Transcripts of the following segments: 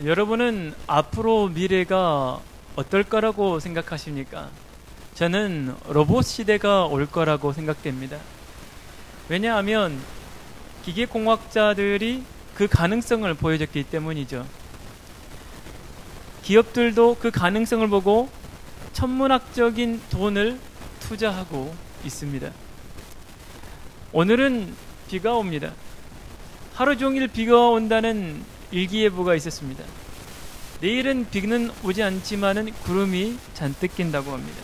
여러분은 앞으로 미래가 어떨 거라고 생각하십니까? 저는 로봇 시대가 올 거라고 생각됩니다. 왜냐하면 기계공학자들이 그 가능성을 보여줬기 때문이죠. 기업들도 그 가능성을 보고 천문학적인 돈을 투자하고 있습니다. 오늘은 비가 옵니다. 하루 종일 비가 온다는 일기예보가 있었습니다. 내일은 비는 오지 않지만은 구름이 잔뜩 낀다고 합니다.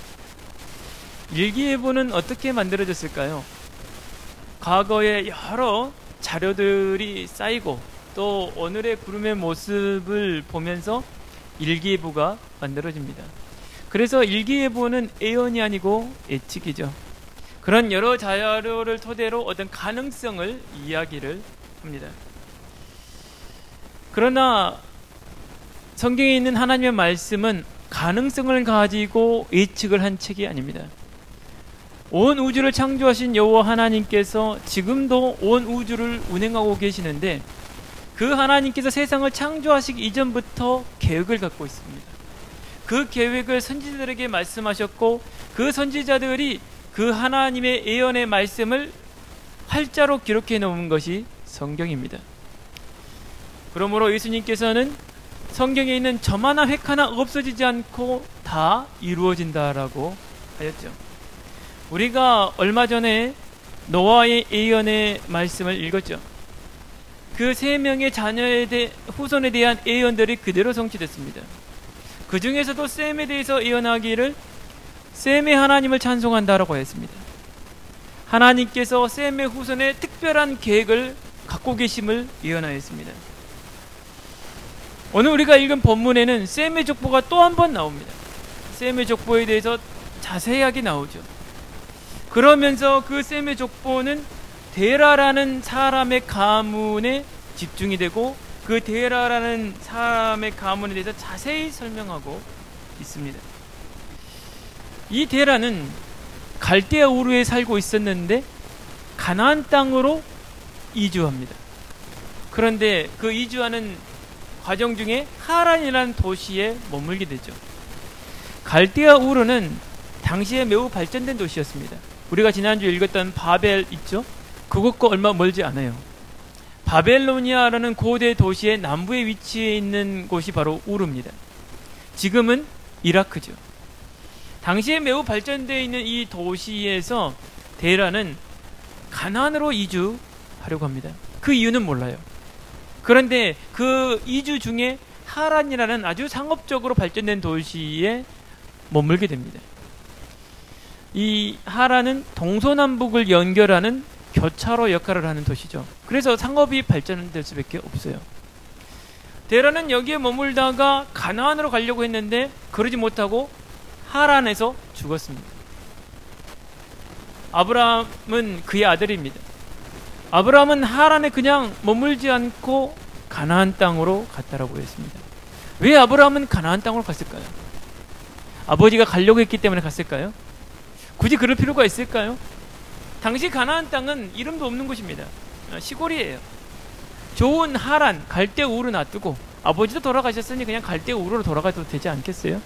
일기예보는 어떻게 만들어졌을까요? 과거에 여러 자료들이 쌓이고 또 오늘의 구름의 모습을 보면서 일기예보가 만들어집니다. 그래서 일기예보는 예언이 아니고 예측이죠. 그런 여러 자료를 토대로 어떤 가능성을 이야기를 합니다. 그러나 성경에 있는 하나님의 말씀은 가능성을 가지고 예측을 한 책이 아닙니다. 온 우주를 창조하신 여호와 하나님께서 지금도 온 우주를 운행하고 계시는데 그 하나님께서 세상을 창조하시기 이전부터 계획을 갖고 있습니다. 그 계획을 선지자들에게 말씀하셨고 그 선지자들이 그 하나님의 예언의 말씀을 활자로 기록해 놓은 것이 성경입니다. 그러므로 예수님께서는 성경에 있는 점 하나 획 하나 없어지지 않고 다 이루어진다라고 하였죠. 우리가 얼마 전에 노아의 예언의 말씀을 읽었죠. 그 3명의 자녀에 대해 후손에 대한 예언들이 그대로 성취됐습니다. 그 중에서도 셈에 대해서 예언하기를 셈의 하나님을 찬송한다라고 했습니다. 하나님께서 셈의 후손에 특별한 계획을 갖고 계심을 예언하였습니다. 오늘 우리가 읽은 본문에는 셈의 족보가 또 한 번 나옵니다. 셈의 족보에 대해서 자세하게 나오죠. 그러면서 그 셈의 족보는 데라라는 사람의 가문에 집중이 되고 그 데라라는 사람의 가문에 대해서 자세히 설명하고 있습니다. 이 데라는 갈대아 우르에 살고 있었는데 가나안 땅으로 이주합니다. 그런데 그 이주하는 과정 중에 하란이라는 도시에 머물게 되죠. 갈대아 우르는 당시에 매우 발전된 도시였습니다. 우리가 지난주에 읽었던 바벨 있죠? 그것과 얼마 멀지 않아요. 바벨로니아라는 고대 도시의 남부에 위치해 있는 곳이 바로 우르입니다. 지금은 이라크죠. 당시에 매우 발전되어 있는 이 도시에서 데라는 가나안으로 이주하려고 합니다. 그 이유는 몰라요. 그런데 그 이주 중에 하란이라는 아주 상업적으로 발전된 도시에 머물게 됩니다. 이 하란은 동서남북을 연결하는 교차로 역할을 하는 도시죠. 그래서 상업이 발전될 수밖에 없어요. 데라는 여기에 머물다가 가나안으로 가려고 했는데 그러지 못하고 하란에서 죽었습니다. 아브라함은 그의 아들입니다. 아브라함은 하란에 그냥 머물지 않고 가나안 땅으로 갔다라고 했습니다. 왜 아브라함은 가나안 땅으로 갔을까요? 아버지가 가려고 했기 때문에 갔을까요? 굳이 그럴 필요가 있을까요? 당시 가나안 땅은 이름도 없는 곳입니다. 시골이에요. 좋은 하란, 갈대아 우르 놔두고 아버지도 돌아가셨으니 그냥 갈대아 우르로 돌아가도 되지 않겠어요?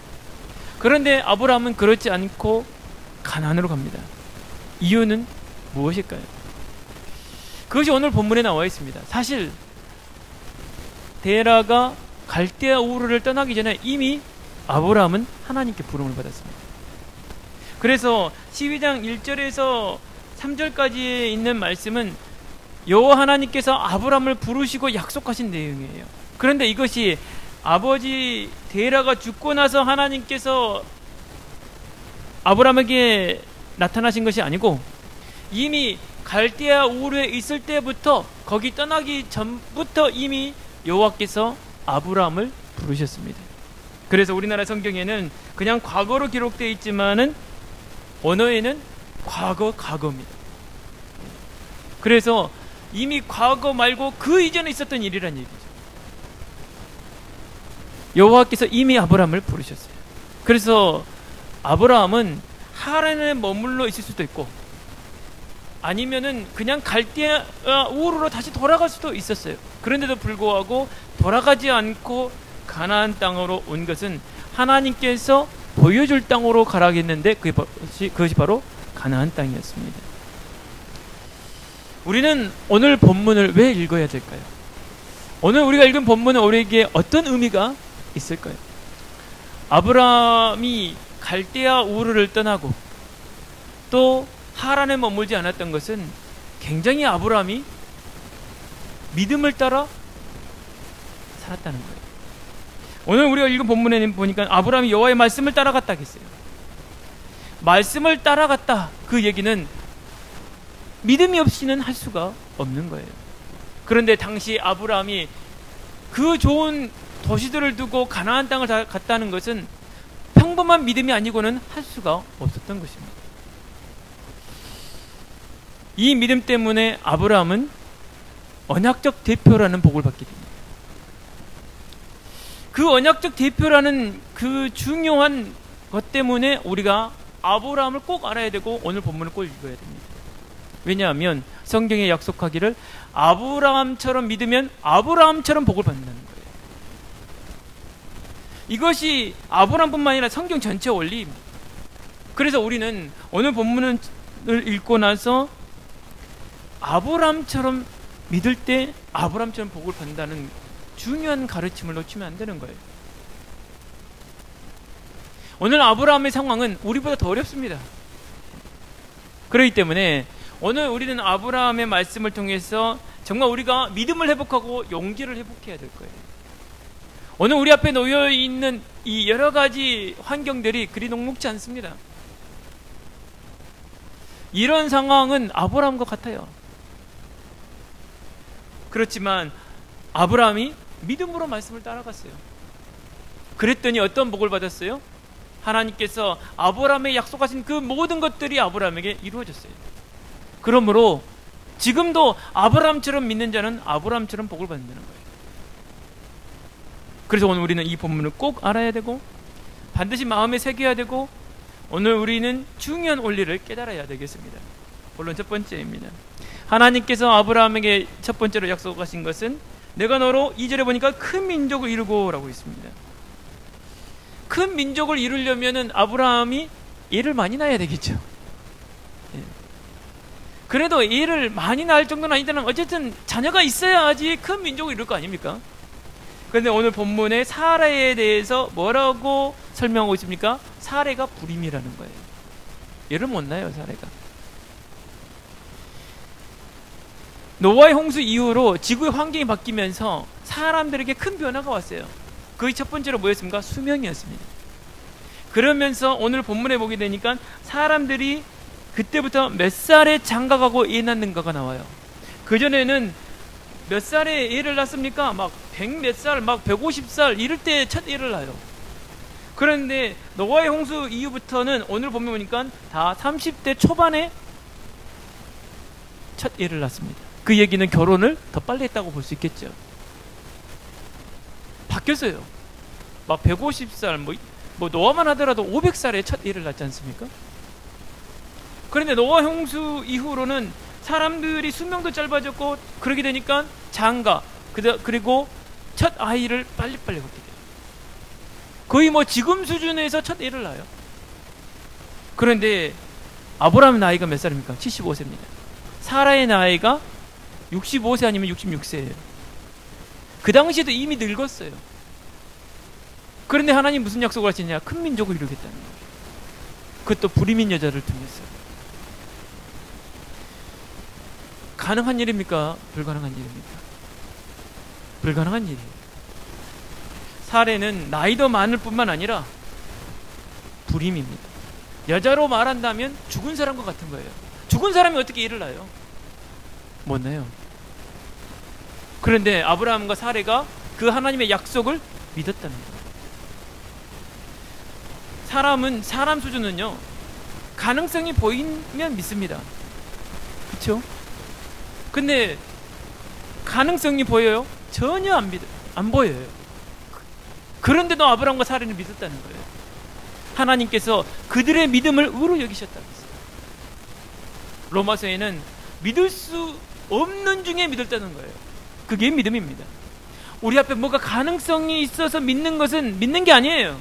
그런데 아브라함은 그렇지 않고 가나안으로 갑니다. 이유는 무엇일까요? 그것이 오늘 본문에 나와 있습니다. 사실 데라가 갈대아 우르를 떠나기 전에 이미 아브라함은 하나님께 부름을 받았습니다. 그래서 12장 1절에서 3절까지에 있는 말씀은 여호와 하나님께서 아브라함을 부르시고 약속하신 내용이에요. 그런데 이것이 아버지 데라가 죽고 나서 하나님께서 아브라함에게 나타나신 것이 아니고 이미 갈대아 우르에 있을 때부터 거기 떠나기 전부터 이미 여호와께서 아브라함을 부르셨습니다. 그래서 우리나라 성경에는 그냥 과거로 기록되어 있지만은 언어에는 과거입니다. 그래서 이미 과거 말고 그 이전에 있었던 일이란 얘기죠. 여호와께서 이미 아브라함을 부르셨어요. 그래서 아브라함은 하란에 머물러 있을 수도 있고 아니면은 그냥 갈대아 우르로 다시 돌아갈 수도 있었어요. 그런데도 불구하고 돌아가지 않고 가나안 땅으로 온 것은 하나님께서 보여줄 땅으로 가라고 했는데 그것이 바로 가나안 땅이었습니다. 우리는 오늘 본문을 왜 읽어야 될까요? 오늘 우리가 읽은 본문은 우리에게 어떤 의미가 있을까요? 아브라함이 갈대아 우르를 떠나고 또 하란에 머물지 않았던 것은 굉장히 아브라함이 믿음을 따라 살았다는 거예요. 오늘 우리가 읽은 본문에 보니까 아브라함이 여호와의 말씀을 따라갔다 했어요. 말씀을 따라갔다, 그 얘기는 믿음이 없이는 할 수가 없는 거예요. 그런데 당시 아브라함이 그 좋은 도시들을 두고 가나안 땅을 갔다는 것은 평범한 믿음이 아니고는 할 수가 없었던 것입니다. 이 믿음 때문에 아브라함은 언약적 대표라는 복을 받게 됩니다. 그 언약적 대표라는 그 중요한 것 때문에 우리가 아브라함을 꼭 알아야 되고 오늘 본문을 꼭 읽어야 됩니다. 왜냐하면 성경에 약속하기를 아브라함처럼 믿으면 아브라함처럼 복을 받는다는 거예요. 이것이 아브라함뿐만 아니라 성경 전체 원리입니다. 그래서 우리는 오늘 본문을 읽고 나서 아브라함처럼 믿을 때 아브라함처럼 복을 받는다는 중요한 가르침을 놓치면 안 되는 거예요. 오늘 아브라함의 상황은 우리보다 더 어렵습니다. 그렇기 때문에 오늘 우리는 아브라함의 말씀을 통해서 정말 우리가 믿음을 회복하고 용기를 회복해야 될 거예요. 오늘 우리 앞에 놓여 있는 이 여러 가지 환경들이 그리 녹록지 않습니다. 이런 상황은 아브라함과 같아요. 그렇지만 아브라함이 믿음으로 말씀을 따라갔어요. 그랬더니 어떤 복을 받았어요? 하나님께서 아브라함에 약속하신 그 모든 것들이 아브라함에게 이루어졌어요. 그러므로 지금도 아브라함처럼 믿는 자는 아브라함처럼 복을 받는다는 거예요. 그래서 오늘 우리는 이 본문을 꼭 알아야 되고 반드시 마음에 새겨야 되고 오늘 우리는 중요한 원리를 깨달아야 되겠습니다. 물론 첫 번째입니다. 하나님께서 아브라함에게 첫 번째로 약속하신 것은 내가 너로 2절에 보니까 큰 민족을 이루고 라고 있습니다. 큰 민족을 이루려면 아브라함이 애를 많이 낳아야 되겠죠. 그래도 애를 많이 낳을 정도는 아니더라도 어쨌든 자녀가 있어야지 큰 민족을 이룰 거 아닙니까? 그런데 오늘 본문에 사라에 대해서 뭐라고 설명하고 있습니까? 사라가 불임이라는 거예요. 애를 못 낳아요, 사라가. 노아의 홍수 이후로 지구의 환경이 바뀌면서 사람들에게 큰 변화가 왔어요. 그게 첫 번째로 뭐였습니까? 수명이었습니다. 그러면서 오늘 본문에 보게 되니까 사람들이 그때부터 몇 살에 장가가고 애 낳는가가 나와요. 그전에는 몇 살에 애를 낳습니까? 막 100 몇 살, 막 150살 이럴 때 첫 애를 낳아요. 그런데 노아의 홍수 이후부터는 오늘 보면 보니까 다 30대 초반에 첫 애를 낳습니다. 그 얘기는 결혼을 더 빨리 했다고 볼 수 있겠죠. 바뀌었어요. 막 150살, 뭐 노아만 하더라도 500살에 첫 애를 낳지 않습니까? 그런데 노아 홍수 이후로는 사람들이 수명도 짧아졌고 그러게 되니까 장가 그리고 첫 아이를 빨리빨리 갖게 돼요. 거의 뭐 지금 수준에서 첫 애를 낳아요. 그런데 아브라함의 나이가 몇 살입니까? 75세입니다. 사라의 나이가 65세 아니면 66세예요. 그 당시에도 이미 늙었어요. 그런데 하나님 무슨 약속을 하시냐? 큰 민족을 이루겠다는 거예요. 그것도 불임인 여자를 통해서. 가능한 일입니까? 불가능한 일입니까? 불가능한 일이에요. 사례는 나이도 많을 뿐만 아니라 불임입니다. 여자로 말한다면 죽은 사람과 같은 거예요. 죽은 사람이 어떻게 일을 낳아요? 못 낳아요. 그런데 아브라함과 사례가 그 하나님의 약속을 믿었다는 거예요. 사람은 사람 수준은요 가능성이 보이면 믿습니다. 그렇죠? 근데 가능성이 보여요? 전혀 안 보여요. 그런데도 아브라함과 사례는 믿었다는 거예요. 하나님께서 그들의 믿음을 의로 여기셨다고 했어요. 로마서에는 믿을 수 없는 중에 믿었다는 거예요. 그게 믿음입니다. 우리 앞에 뭐가 가능성이 있어서 믿는 것은 믿는 게 아니에요.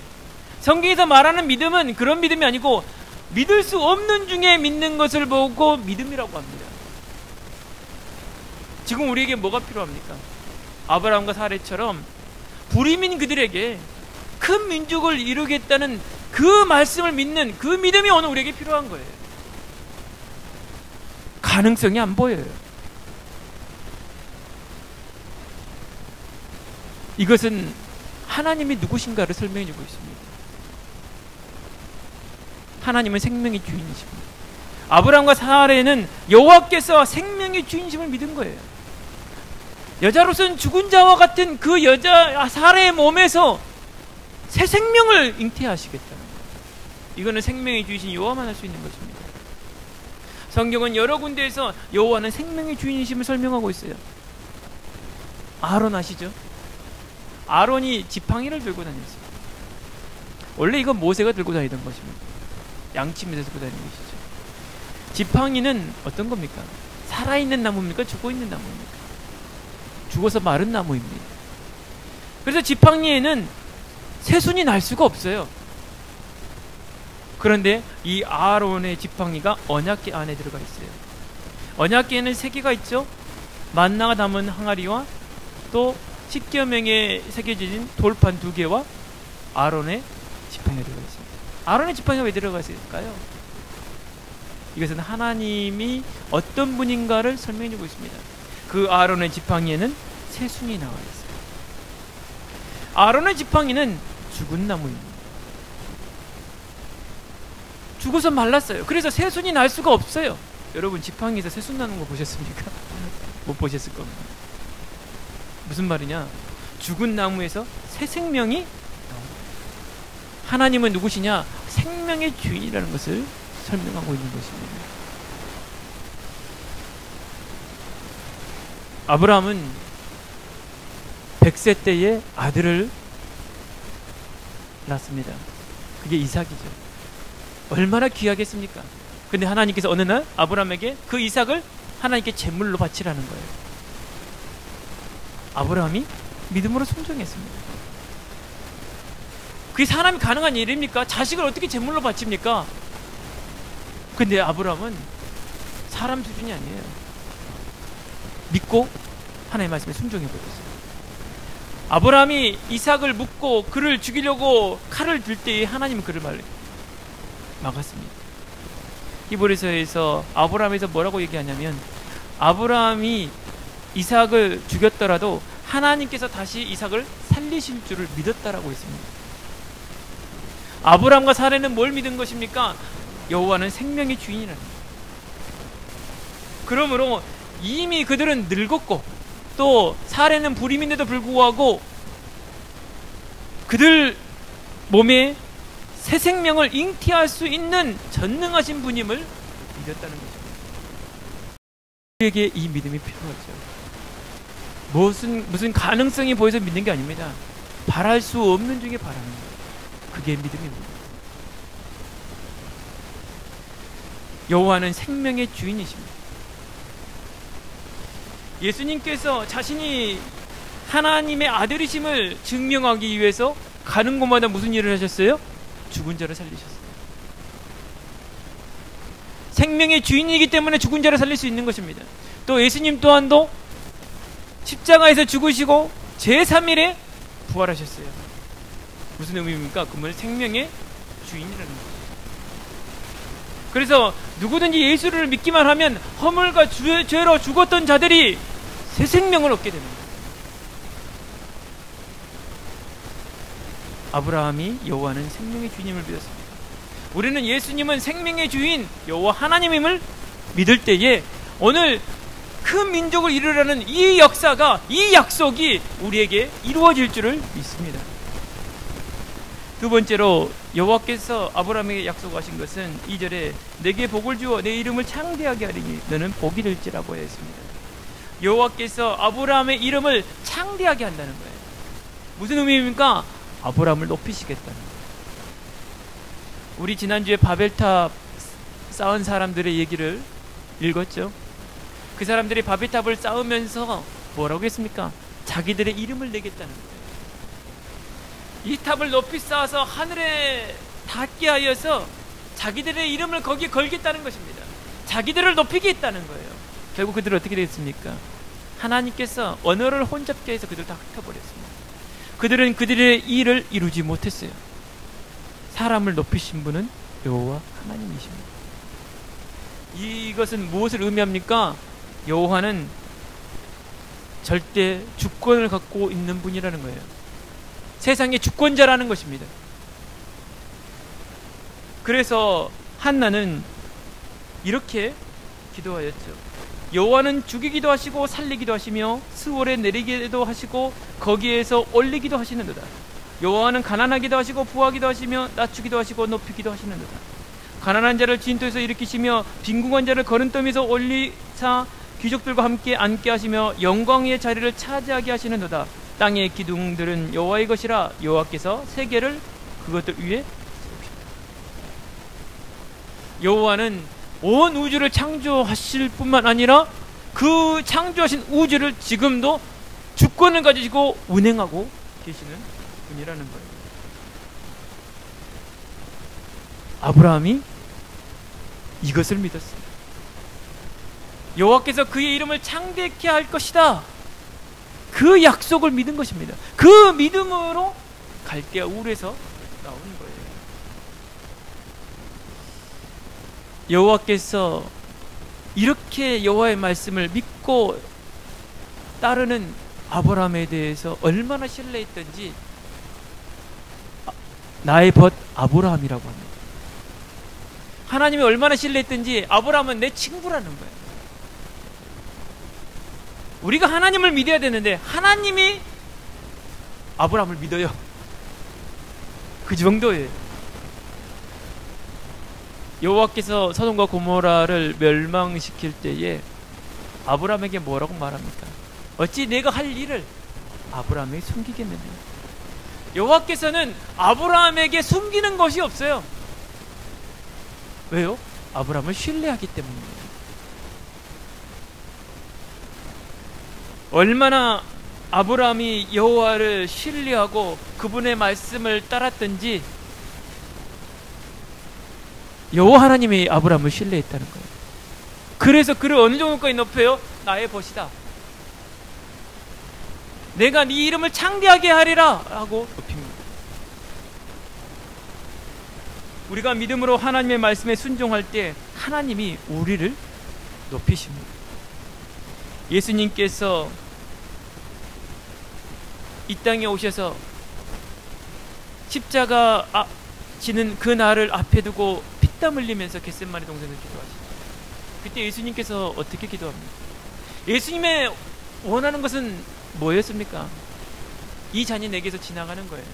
성경에서 말하는 믿음은 그런 믿음이 아니고 믿을 수 없는 중에 믿는 것을 보고 믿음이라고 합니다. 지금 우리에게 뭐가 필요합니까? 아브라함과 사례처럼 불임인 그들에게 큰 민족을 이루겠다는 그 말씀을 믿는 그 믿음이 오늘 우리에게 필요한 거예요. 가능성이 안 보여요. 이것은 하나님이 누구신가를 설명해 주고 있습니다. 하나님은 생명의 주인이십니다. 아브라함과 사례는 여호와께서 생명의 주인심을 믿은 거예요. 여자로서는 죽은 자와 같은 그 여자 사례의 몸에서 새 생명을 잉태하시겠다는 거예요. 이거는 생명의 주이신 여호와만 할 수 있는 것입니다. 성경은 여러 군데에서 여호와는 생명의 주인이심을 설명하고 있어요. 아론 아시죠? 아론이 지팡이를 들고 다녔어요. 원래 이건 모세가 들고 다니던 것입니다. 양치면서 들고 다니는 것이죠. 지팡이는 어떤 겁니까? 살아있는 나무입니까? 죽어있는 나무입니까? 죽어서 마른 나무입니다. 그래서 지팡이에는 새순이 날 수가 없어요. 그런데 이 아론의 지팡이가 언약궤 안에 들어가 있어요. 언약궤에는 3개가 있죠. 만나가 담은 항아리와 또 십계명에 새겨진 돌판 2개와 아론의 지팡이가 들어가 있습니다. 아론의 지팡이가 왜 들어가 있을까요? 이것은 하나님이 어떤 분인가를 설명해 주고 있습니다. 그 아론의 지팡이에는 새순이 나와 있어요. 아론의 지팡이는 죽은 나무입니다. 죽어서 말랐어요. 그래서 새순이 날 수가 없어요. 여러분 지팡이에서 새순 나는 거 보셨습니까? 못 보셨을 겁니다. 무슨 말이냐? 죽은 나무에서 새 생명이 나옵니다. 하나님은 누구시냐? 생명의 주인이라는 것을 설명하고 있는 것입니다. 아브라함은 100세 때에 아들을 낳습니다. 그게 이삭이죠. 얼마나 귀하겠습니까? 근데 하나님께서 어느 날 아브라함에게 그 이삭을 하나님께 제물로 바치라는 거예요. 아브라함이 믿음으로 순종했습니다. 그게 사람이 가능한 일입니까? 자식을 어떻게 제물로 바칩니까? 근데 아브라함은 사람 수준이 아니에요. 믿고 하나님의 말씀에 순종해버렸어요. 아브라함이 이삭을 묻고 그를 죽이려고 칼을 들 때에 하나님은 그를 막았습니다. 히브리서에서 아브라함에서 뭐라고 얘기하냐면 아브라함이 이삭을 죽였더라도 하나님께서 다시 이삭을 살리실 줄을 믿었다라고 했습니다. 아브라함과 사례는 뭘 믿은 것입니까? 여호와는 생명의 주인이라는 거예요. 그러므로 이미 그들은 늙었고 또 사례는 불임인데도 불구하고 그들 몸에 새 생명을 잉태할 수 있는 전능하신 분임을 믿었다는 거죠. 우리에게 이 믿음이 필요하죠. 무슨 가능성이 보여서 믿는 게 아닙니다. 바랄 수 없는 중에 바라는 거예요. 그게 믿음입니다. 여호와는 생명의 주인이십니다. 예수님께서 자신이 하나님의 아들이심을 증명하기 위해서 가는 곳마다 무슨 일을 하셨어요? 죽은 자를 살리셨어요. 생명의 주인이기 때문에 죽은 자를 살릴 수 있는 것입니다. 또 예수님 또한도 십자가에서 죽으시고 제3일에 부활하셨어요. 무슨 의미입니까? 그러면 생명의 주인이라는 거예요. 그래서 누구든지 예수를 믿기만 하면 허물과 죄로 죽었던 자들이 새 생명을 얻게 됩니다. 아브라함이 여호와는 생명의 주님을 믿었습니다. 우리는 예수님은 생명의 주인 여호와 하나님임을 믿을 때에 오늘 큰 민족을 이루려는 이 역사가, 이 약속이 우리에게 이루어질 줄을 믿습니다. 두 번째로 여호와께서 아브라함에게 약속하신 것은 2절에 내게 복을 주어 내 이름을 창대하게 하리니 너는 복이 될지라고 했습니다. 여호와께서 아브라함의 이름을 창대하게 한다는 거예요. 무슨 의미입니까? 아브라함을 높이시겠다는 거예요. 우리 지난주에 바벨탑 쌓은 사람들의 얘기를 읽었죠. 그 사람들이 바벨탑을 쌓으면서 뭐라고 했습니까? 자기들의 이름을 내겠다는 거예요. 이 탑을 높이 쌓아서 하늘에 닿게 하여서 자기들의 이름을 거기에 걸겠다는 것입니다. 자기들을 높이겠다는 거예요. 결국 그들은 어떻게 되겠습니까? 하나님께서 언어를 혼잡게 해서 그들을 다 흩어버렸습니다. 그들은 그들의 일을 이루지 못했어요. 사람을 높이신 분은 여호와 하나님이십니다. 이것은 무엇을 의미합니까? 여호와는 절대 주권을 갖고 있는 분이라는 거예요. 세상의 주권자라는 것입니다. 그래서 한나는 이렇게 기도하였죠. 여호와는 죽이기도 하시고 살리기도 하시며 스월에 내리기도 하시고 거기에서 올리기도 하시는도다. 여호와는 가난하기도 하시고 부하기도 하시며 낮추기도 하시고 높이기도 하시는도다. 가난한 자를 진토에서 일으키시며 빈궁한 자를 거른더미에서 올리사 귀족들과 함께 앉게 하시며 영광의 자리를 차지하게 하시는도다. 땅의 기둥들은 여호와의 것이라 여호와께서 세계를 그것들 위에 세우신다. 여호와는 온 우주를 창조하실 뿐만 아니라 그 창조하신 우주를 지금도 주권을 가지고 운행하고 계시는 분이라는 거예요. 아브라함이 이것을 믿었어요. 여호와께서 그의 이름을 창대케 할 것이다. 그 약속을 믿은 것입니다. 그 믿음으로 갈대아 울에서 나오는 거예요. 여호와께서 이렇게 여호와의 말씀을 믿고 따르는 아브라함에 대해서 얼마나 신뢰했던지 나의 벗 아브라함이라고 합니다. 하나님이 얼마나 신뢰했던지 아브라함은 내 친구라는 거예요. 우리가 하나님을 믿어야 되는데 하나님이 아브라함을 믿어요. 그 정도예요. 여호와께서 소돔과 고모라를 멸망시킬 때에 아브라함에게 뭐라고 말합니까? 어찌 내가 할 일을 아브라함에게 숨기겠느냐. 여호와께서는 아브라함에게 숨기는 것이 없어요. 왜요? 아브라함을 신뢰하기 때문입니다. 얼마나 아브라함이 여호와를 신뢰하고 그분의 말씀을 따랐든지 여호와 하나님이 아브라함을 신뢰했다는 거예요. 그래서 그를 어느 정도까지 높여요? 나의 벗이다. 내가 네 이름을 창대하게 하리라 하고 높입니다. 우리가 믿음으로 하나님의 말씀에 순종할 때 하나님이 우리를 높이십니다. 예수님께서 이 땅에 오셔서 십자가 지는 그 날을 앞에 두고 피땀 흘리면서 겟세마네 동산에서 기도하시죠. 그때 예수님께서 어떻게 기도합니까? 예수님의 원하는 것은 뭐였습니까? 이 잔이 내게서 지나가는 거예요.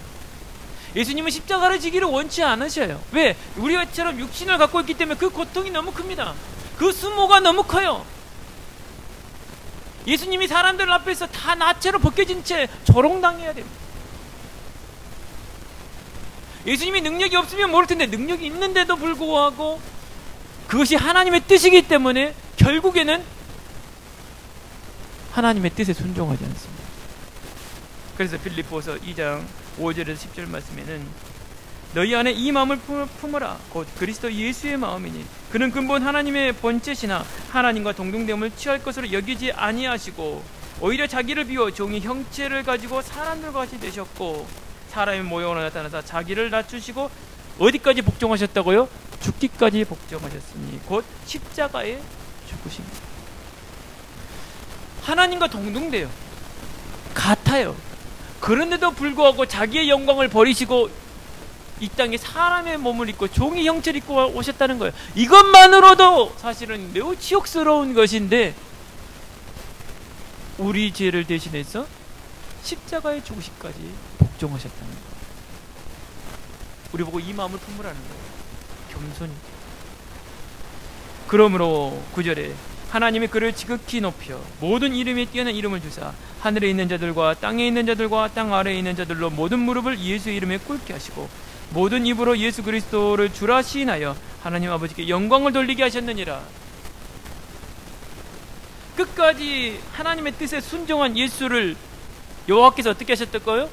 예수님은 십자가를 지기를 원치 않으셔요. 왜? 우리처럼 육신을 갖고 있기 때문에 그 고통이 너무 큽니다. 그 수모가 너무 커요. 예수님이 사람들 앞에서 다 나체로 벗겨진 채 조롱당해야 됩니다. 예수님이 능력이 없으면 모를 텐데 능력이 있는데도 불구하고 그것이 하나님의 뜻이기 때문에 결국에는 하나님의 뜻에 순종하지 않습니다. 그래서 빌립보서 2장 5절에서 10절 말씀에는 너희 안에 이 마음을 품어라. 곧 그리스도 예수의 마음이니 그는 근본 하나님의 본체시나 하나님과 동등됨을 취할 것으로 여기지 아니하시고 오히려 자기를 비워 종의 형체를 가지고 사람들과 같이 되셨고 사람의 모형으로 나타나서 자기를 낮추시고 어디까지 복종하셨다고요? 죽기까지 복종하셨으니 곧 십자가에 죽으십니다. 하나님과 동등돼요. 같아요. 그런데도 불구하고 자기의 영광을 버리시고 이 땅에 사람의 몸을 입고 종의 형체를 입고 오셨다는 거예요. 이것만으로도 사실은 매우 치욕스러운 것인데 우리 죄를 대신해서 십자가에 죽으시기까지 복종하셨다는 거예요. 우리 보고 이 마음을 품으라는 거예요. 겸손히. 그러므로 9절에 하나님이 그를 지극히 높여 모든 이름에 뛰어난 이름을 주사 하늘에 있는 자들과 땅에 있는 자들과 땅 아래에 있는 자들로 모든 무릎을 예수의 이름에 꿇게 하시고 모든 입으로 예수 그리스도를 주라 시인하여 하나님 아버지께 영광을 돌리게 하셨느니라. 끝까지 하나님의 뜻에 순종한 예수를 여호와께서 어떻게 하셨을까요?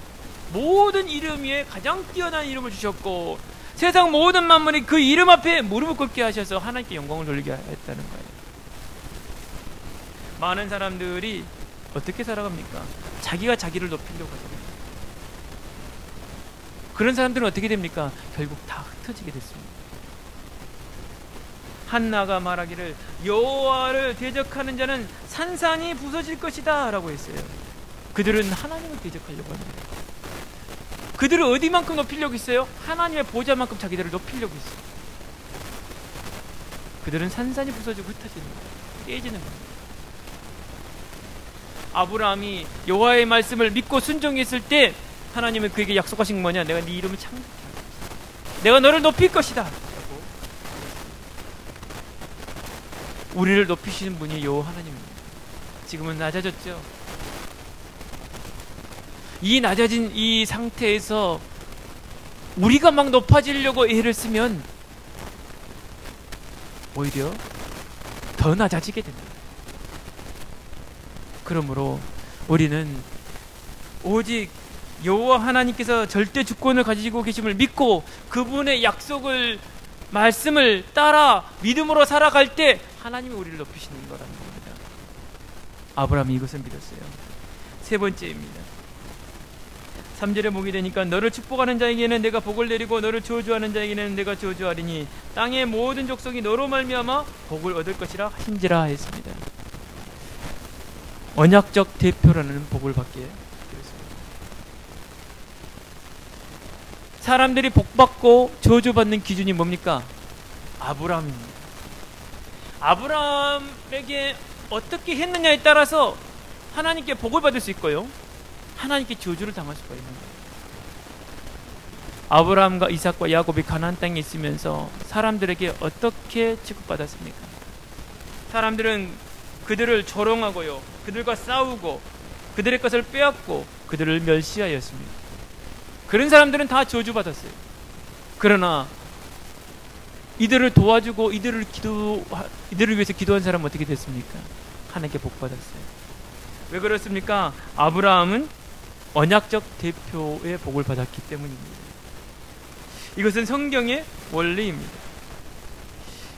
모든 이름 위에 가장 뛰어난 이름을 주셨고 세상 모든 만물이 그 이름 앞에 무릎을 꿇게 하셔서 하나님께 영광을 돌리게 했다는 거예요. 많은 사람들이 어떻게 살아갑니까? 자기가 자기를 높이려고 하잖아요. 그런 사람들은 어떻게 됩니까? 결국 다 흩어지게 됐습니다. 한나가 말하기를 여호와를 대적하는 자는 산산이 부서질 것이다 라고 했어요. 그들은 하나님을 대적하려고 합니다. 그들은 어디만큼 높이려고 했어요? 하나님의 보좌만큼 자기들을 높이려고 했어요. 그들은 산산이 부서지고 흩어지는 거예요. 깨지는 겁니다. 아브라함이 여호와의 말씀을 믿고 순종했을 때 하나님은 그에게 약속하신 게 뭐냐? 내가 네 이름을 창대케 하겠다. 내가 너를 높일 것이다. 우리를 높이시는 분이 여호와 하나님입니다. 지금은 낮아졌죠. 이 낮아진 이 상태에서 우리가 막 높아지려고 애를 쓰면 오히려 더 낮아지게 됩니다. 그러므로 우리는 오직 여호와 하나님께서 절대 주권을 가지고 계심을 믿고 그분의 약속을 말씀을 따라 믿음으로 살아갈 때 하나님이 우리를 높이시는 거라는 겁니다. 아브라함이 이것을 믿었어요. 세 번째입니다. 3절에 보게 되니까 너를 축복하는 자에게는 내가 복을 내리고 너를 저주하는 자에게는 내가 저주하리니 땅의 모든 족속이 너로 말미암아 복을 얻을 것이라 하신지라 했습니다. 언약적 대표라는 복을 받게 되었습니다. 사람들이 복받고 저주받는 기준이 뭡니까? 아브라함입니다. 아브라함에게 어떻게 했느냐에 따라서 하나님께 복을 받을 수 있고요, 하나님께 저주를 당할 수가 있는 거예요. 아브라함과 이삭과 야곱이 가나안 땅에 있으면서 사람들에게 어떻게 취급받았습니까? 사람들은 그들을 조롱하고요, 그들과 싸우고 그들의 것을 빼앗고 그들을 멸시하였습니다. 그런 사람들은 다 저주받았어요. 그러나 이들을 도와주고 이들을 위해서 기도한 사람은 어떻게 됐습니까? 하나님께 복받았어요. 왜 그렇습니까? 아브라함은 언약적 대표의 복을 받았기 때문입니다. 이것은 성경의 원리입니다.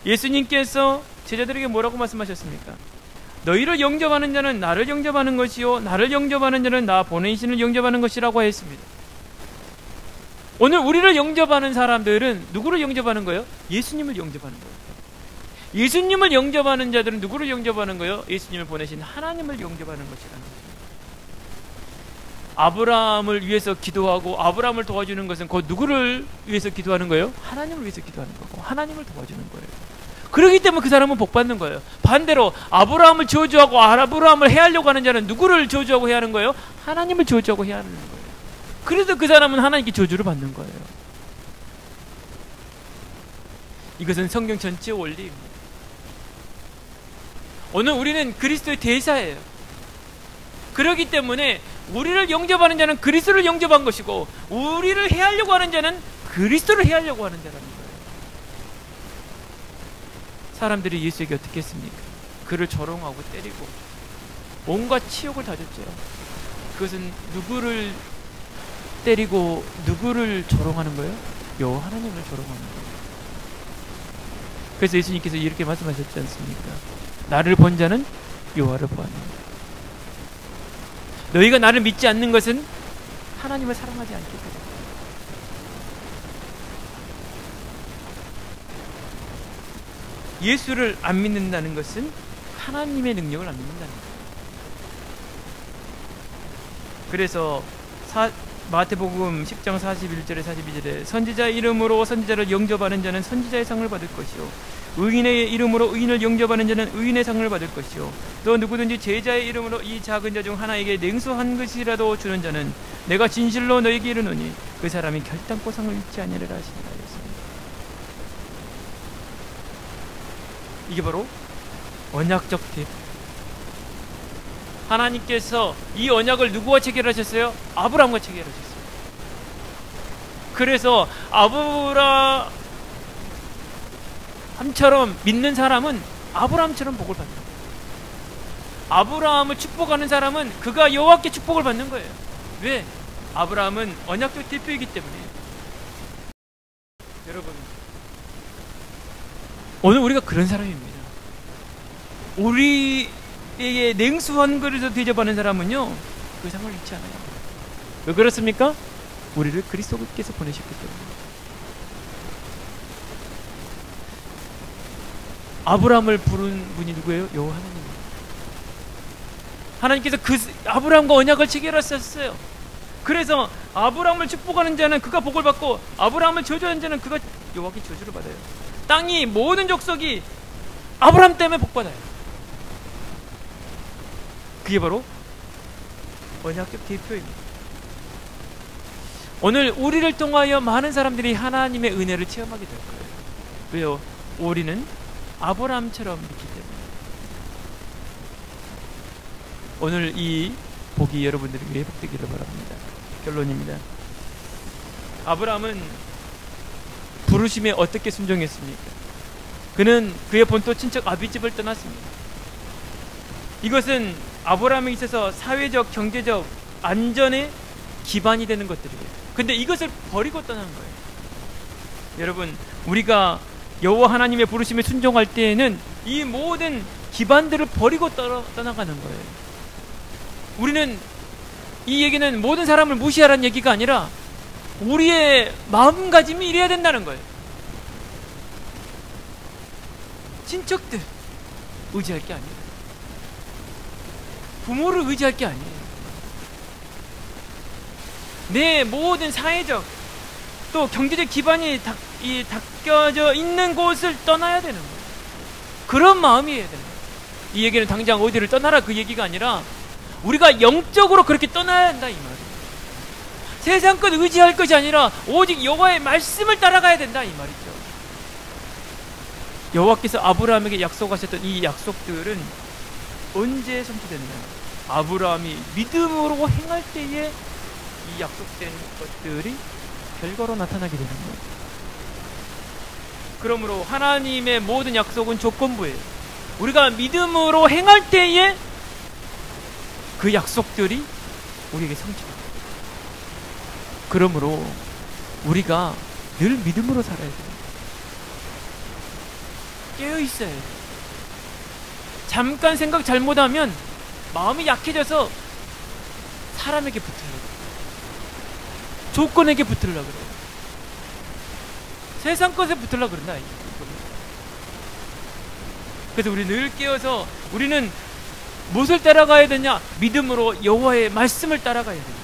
예수님께서 제자들에게 뭐라고 말씀하셨습니까? 너희를 영접하는 자는 나를 영접하는 것이요 나를 영접하는 자는 나 보내신 이를 영접하는 것이라고 했습니다. 오늘 우리를 영접하는 사람들은 누구를 영접하는 거예요? 예수님을 영접하는 거예요. 예수님을 영접하는 자들은 누구를 영접하는 거예요? 예수님을 보내신 하나님을 영접하는 것이라는 거죠. 아브라함을 위해서 기도하고 아브라함을 도와주는 것은 곧 누구를 위해서 기도하는 거예요? 하나님을 위해서 기도하는 거고 하나님을 도와주는 거예요. 그렇기 때문에 그 사람은 복받는 거예요. 반대로 아브라함을 저주하고 아브라함을 해하려고 하는 자는 누구를 저주하고 해하는 거예요? 하나님을 저주하고 해하는 거예요. 그래서 그 사람은 하나님께 저주를 받는 거예요. 이것은 성경 전체의 원리입니다. 오늘 우리는 그리스도의 대사예요. 그렇기 때문에 우리를 영접하는 자는 그리스도를 영접한 것이고 우리를 해하려고 하는 자는 그리스도를 해하려고 하는 자라는 거예요. 사람들이 예수에게 어떻게 했습니까? 그를 조롱하고 때리고 온갖 치욕을 다 줬죠. 그것은 누구를 때리고 누구를 조롱하는 거예요? 여호와 하나님을 조롱하는 거예요. 그래서 예수님께서 이렇게 말씀하셨지 않습니까? 나를 본 자는 여호와를 보았느니라. 너희가 나를 믿지 않는 것은 하나님을 사랑하지 않기 때문에. 예수를 안 믿는다는 것은 하나님의 능력을 안 믿는다는 거예요. 그래서 마태복음 10장 41절에 42절에 선지자의 이름으로 선지자를 영접하는 자는 선지자의 상을 받을 것이요 의인의 이름으로 의인을 영접하는 자는 의인의 상을 받을 것이요 또 누구든지 제자의 이름으로 이 작은 자 중 하나에게 냉수 한 것이라도 주는 자는 내가 진실로 너에게 이르노니 그 사람이 결단코 상을 잃지 아니하리라 하시니라. 이게 바로 언약적 대표. 하나님께서 이 언약을 누구와 체결하셨어요? 아브라함과 체결하셨어요. 그래서 아브라함처럼 믿는 사람은 아브라함처럼 복을 받는 거예요. 아브라함을 축복하는 사람은 그가 여호와께 축복을 받는 거예요. 왜? 아브라함은 언약적 대표이기 때문에. 여러분, 오늘 우리가 그런 사람입니다. 우리에게 냉수한 그릇을 대접하는 사람은요, 그 상을 잃지 않아요. 왜 그렇습니까? 우리를 그리스도께서 보내셨기 때문에. 아브라함을 부른 분이 누구예요? 여호와 하나님. 하나님께서 그 아브라함과 언약을 체결하셨어요. 그래서 아브라함을 축복하는 자는 그가 복을 받고, 아브라함을 저주하는 자는 그가 여호와께 저주를 받아요. 땅이 모든 족속이 아브라함 때문에 복받아요. 그게 바로 언약적 대표입니다. 오늘 우리를 통하여 많은 사람들이 하나님의 은혜를 체험하게 될 거예요. 왜요? 우리는 아브라함처럼 믿기 때문에. 오늘 이 복이 여러분들에게 회복되기를 바랍니다. 결론입니다. 아브라함은 부르심에 어떻게 순종했습니까? 그는 그의 본토 친척 아비집을 떠났습니다. 이것은 아브라함에 있어서 사회적, 경제적 안전의 기반이 되는 것들이에요. 근데 이것을 버리고 떠난 거예요. 여러분, 우리가 여호와 하나님의 부르심에 순종할 때에는 이 모든 기반들을 버리고 떠나가는 거예요. 우리는 이 얘기는 모든 사람을 무시하라는 얘기가 아니라 우리의 마음가짐이 이래야 된다는 거예요. 친척들 의지할 게 아니에요. 부모를 의지할 게 아니에요. 내 모든 사회적 또 경제적 기반이 닦여져 있는 곳을 떠나야 되는 거예요. 그런 마음이어야 되는 거예요. 이 얘기는 당장 어디를 떠나라 그 얘기가 아니라 우리가 영적으로 그렇게 떠나야 한다 이 말이에요. 세상 것 의지할 것이 아니라 오직 여호와의 말씀을 따라가야 된다 이 말이죠. 여호와께서 아브라함에게 약속하셨던 이 약속들은 언제 성취되느냐? 아브라함이 믿음으로 행할 때에 이 약속된 것들이 결과로 나타나게 되는 거예요. 그러므로 하나님의 모든 약속은 조건부예요. 우리가 믿음으로 행할 때에 그 약속들이 우리에게 성취됩니다. 그러므로 우리가 늘 믿음으로 살아야 돼요. 깨어있어야 돼요. 잠깐 생각 잘못하면 마음이 약해져서 사람에게 붙으려고 그래요. 조건에게 붙으려고 그래요. 세상 것에 붙으려고 그런다. 그래서 우리 늘 깨어서 우리는 무엇을 따라가야 되냐? 믿음으로 여호와의 말씀을 따라가야 돼요.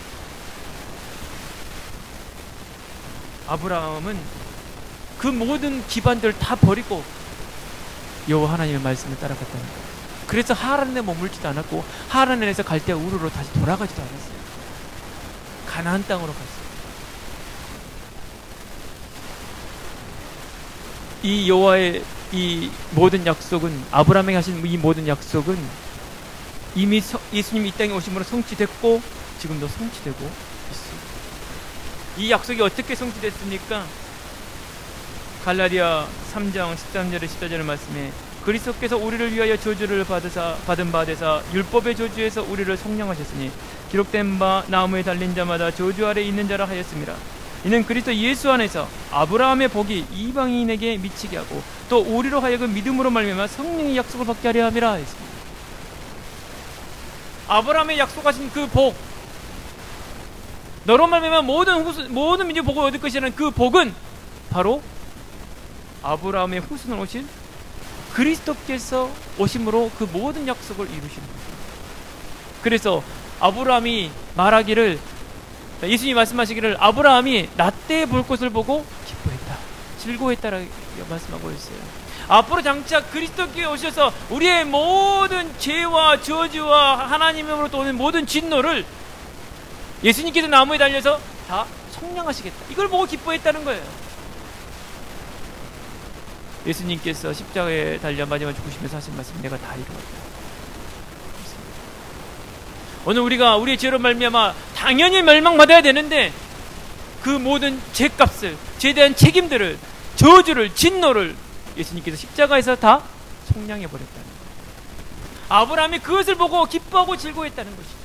아브라함은 그 모든 기반들을 다 버리고 여호와 하나님의 말씀을 따라갔다는 거예요. 그래서 하란에 머물지도 않았고 하란에서 갈대아 우르로 다시 돌아가지도 않았어요. 가나안 땅으로 갔어요. 이 여호와의 이 모든 약속은, 아브라함에게 하신 이 모든 약속은 이미 예수님이 이 땅에 오심으로 성취됐고 지금도 성취되고 있어요. 이 약속이 어떻게 성취됐습니까? 갈라디아 3장 13절에 14절의 말씀에 그리스도께서 우리를 위하여 저주를 받은 바 되사 율법의 저주에서 우리를 속량하셨으니 기록된 바 나무에 달린 자마다 저주 아래 있는 자라 하였습니다. 이는 그리스도 예수 안에서 아브라함의 복이 이방인에게 미치게 하고 또 우리로 하여금 믿음으로 말미암아 성령의 약속을 받게 하려 함이라 했습니다. 아브라함의 약속하신 그 복, 너로 말미암아 모든 민족 복을 얻을 것이라는 그 복은 바로 아브라함의 후손을 오신 그리스도께서 오심으로 그 모든 약속을 이루시는 겁니다. 그래서 아브라함이 말하기를, 예수님이 말씀하시기를 아브라함이 라떼의 볼 것을 보고 기뻐했다, 즐거워했다라고 말씀하고 있어요. 앞으로 장차 그리스도께 오셔서 우리의 모든 죄와 저주와 하나님으로부터 오는 모든 진노를 예수님께서 나무에 달려서 다 속량하시겠다, 이걸 보고 기뻐했다는 거예요. 예수님께서 십자가에 달려 마지막 죽으시면서 하신 말씀, 내가 다 이루었다. 오늘 우리가 우리의 죄로 말미암아 당연히 멸망받아야 되는데 그 모든 죄값을, 죄에 대한 책임들을, 저주를, 진노를 예수님께서 십자가에서 다 속량해버렸다는 거예요. 아브라함이 그것을 보고 기뻐하고 즐거워했다는 것이죠.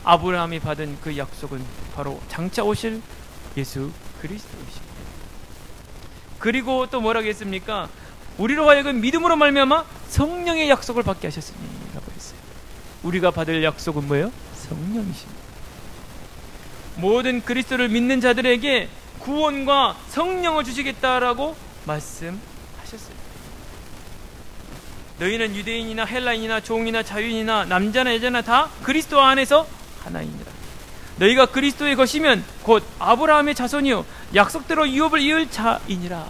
아브라함이 받은 그 약속은 바로 장차 오실 예수 그리스도이십니다. 그리고 또 뭐라고 했습니까? 우리로 하여금 믿음으로 말미암아 성령의 약속을 받게 하셨으니 라고 했어요. 우리가 받을 약속은 뭐예요? 성령이십니다. 모든 그리스도를 믿는 자들에게 구원과 성령을 주시겠다라고 말씀하셨어요. 너희는 유대인이나 헬라인이나 종이나 자유인이나 남자나 여자나 다 그리스도 안에서 하나이니라. 너희가 그리스도의 것이면 곧 아브라함의 자손이요 약속대로 유업을 이을 자이니라.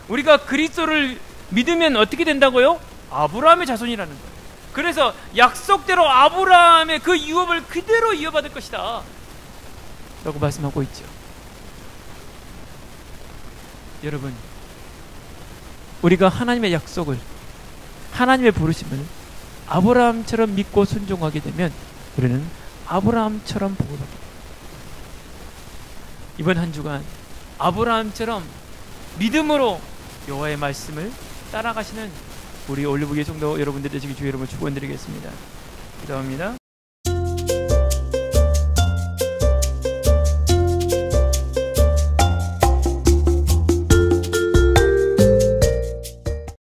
우리가 그리스도를 믿으면 어떻게 된다고요? 아브라함의 자손이라는 거예요. 그래서 약속대로 아브라함의 그 유업을 그대로 이어받을 것이다 라고 말씀하고 있죠. 여러분, 우리가 하나님의 약속을, 하나님의 부르심을 아브라함처럼 믿고 순종하게 되면 우리는 아브라함처럼 복을 받게 됩니다. 이번 한 주간 아브라함처럼 믿음으로 여호와의 말씀을 따라가시는 우리 올리브교회 성도 여러분들 되시기 주의 이름으로 축원드리겠습니다. 기도합니다.